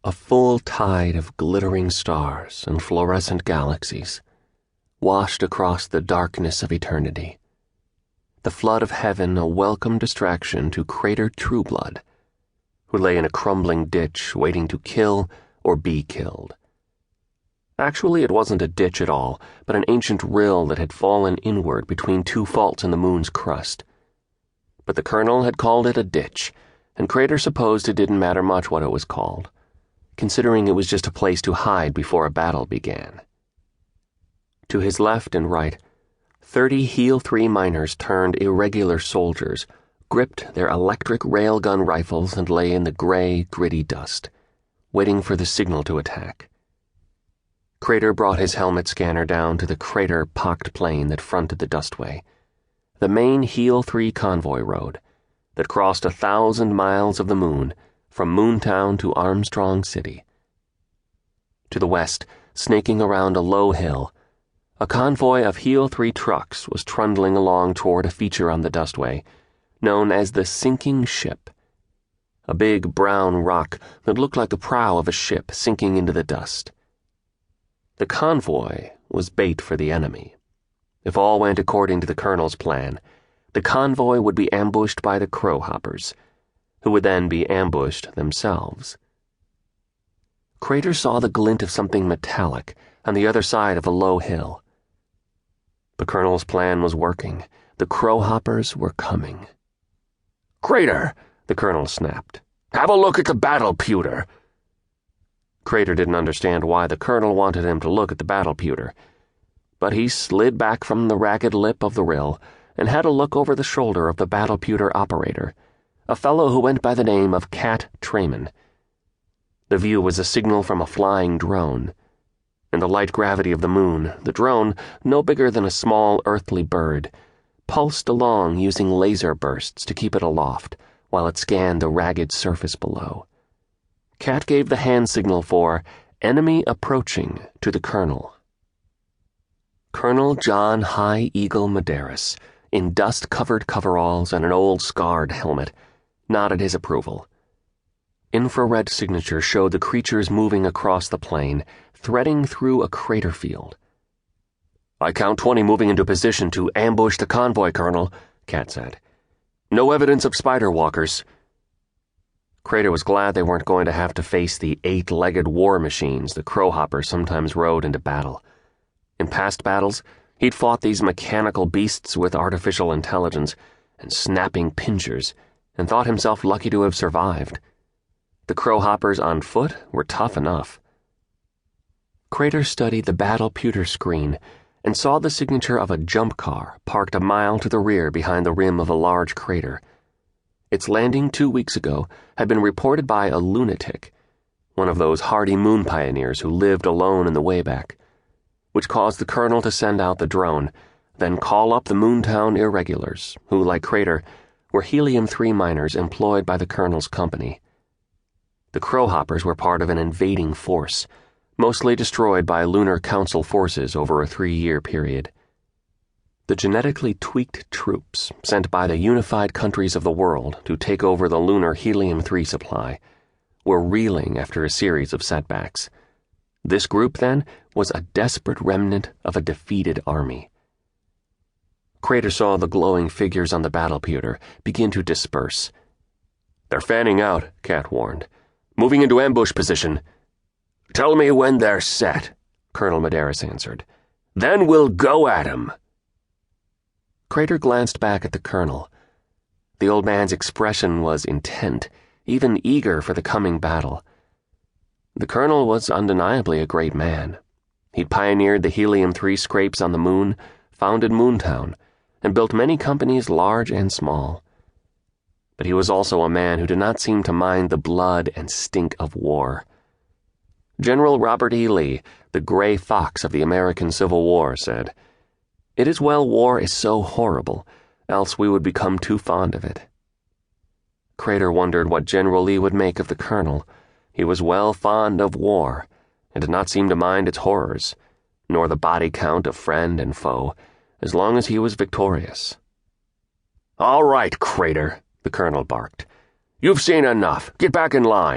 A full tide of glittering stars and fluorescent galaxies washed across the darkness of eternity. The flood of heaven a welcome distraction to Crater Trueblood, who lay in a crumbling ditch waiting to kill or be killed. Actually, it wasn't a ditch at all, but an ancient rill that had fallen inward between two faults in the moon's crust. But the colonel had called it a ditch, and Crater supposed it didn't matter much what it was called, considering it was just a place to hide before a battle began. To his left and right, 30 Heel-3 miners turned irregular soldiers gripped their electric railgun rifles and lay in the gray, gritty dust, waiting for the signal to attack. Crater brought his helmet scanner down to the crater-pocked plane that fronted the dustway, the main Heel-3 convoy road that crossed 1,000 miles of the moon from Moontown to Armstrong City. To the west, snaking around a low hill, a convoy of Heel-3 trucks was trundling along toward a feature on the dustway known as the sinking ship, a big brown rock that looked like the prow of a ship sinking into the dust. The convoy was bait for the enemy. If all went according to the colonel's plan, the convoy would be ambushed by the crowhoppers, who would then be ambushed themselves. Crater saw the glint of something metallic on the other side of a low hill. The colonel's plan was working. The crowhoppers were coming. "Crater," the colonel snapped. "Have a look at the battle pewter." Crater didn't understand why the colonel wanted him to look at the battle pewter, but he slid back from the ragged lip of the rill and had a look over the shoulder of the battle pewter operator, a fellow who went by the name of Cat Trayman. The view was a signal from a flying drone. In the light gravity of the moon, the drone, no bigger than a small earthly bird, pulsed along using laser bursts to keep it aloft while it scanned the ragged surface below. Cat gave the hand signal for enemy approaching to the colonel. Colonel John High Eagle Medeiros, in dust-covered coveralls and an old scarred helmet, nodded his approval. Infrared signature showed the creatures moving across the plain, threading through a crater field. "I count 20 moving into position to ambush the convoy, Colonel," Cat said. "No evidence of spider walkers." Crater was glad they weren't going to have to face the 8-legged war machines the crowhoppers sometimes rode into battle. In past battles, he'd fought these mechanical beasts with artificial intelligence and snapping pincers, and thought himself lucky to have survived. The crowhoppers on foot were tough enough. Crater studied the battle pewter screen and saw the signature of a jump car parked a mile to the rear behind the rim of a large crater. Its landing 2 weeks ago had been reported by a lunatic, one of those hardy moon pioneers who lived alone in the wayback, which caused the colonel to send out the drone, then call up the Moontown irregulars, who, like Crater, were Helium-3 miners employed by the colonel's company. The crowhoppers were part of an invading force, mostly destroyed by Lunar Council forces over a 3-year period. The genetically tweaked troops sent by the unified countries of the world to take over the lunar Helium-3 supply were reeling after a series of setbacks. This group, then, was a desperate remnant of a defeated army. Crater saw the glowing figures on the battle pewter begin to disperse. "They're fanning out," Cat warned. "Moving into ambush position." "Tell me when they're set," Colonel Medeiros answered. "Then we'll go at 'em." Crater glanced back at the colonel. The old man's expression was intent, even eager for the coming battle. The colonel was undeniably a great man. He'd pioneered the Helium-3 scrapes on the moon, founded Moontown, and built many companies large and small. But he was also a man who did not seem to mind the blood and stink of war. General Robert E. Lee, the gray fox of the American Civil War, said, "It is well war is so horrible, else we would become too fond of it." Crater wondered what General Lee would make of the colonel. He was well fond of war, and did not seem to mind its horrors, nor the body count of friend and foe, as long as he was victorious. "All right, Crater," the colonel barked. "You've seen enough. Get back in line."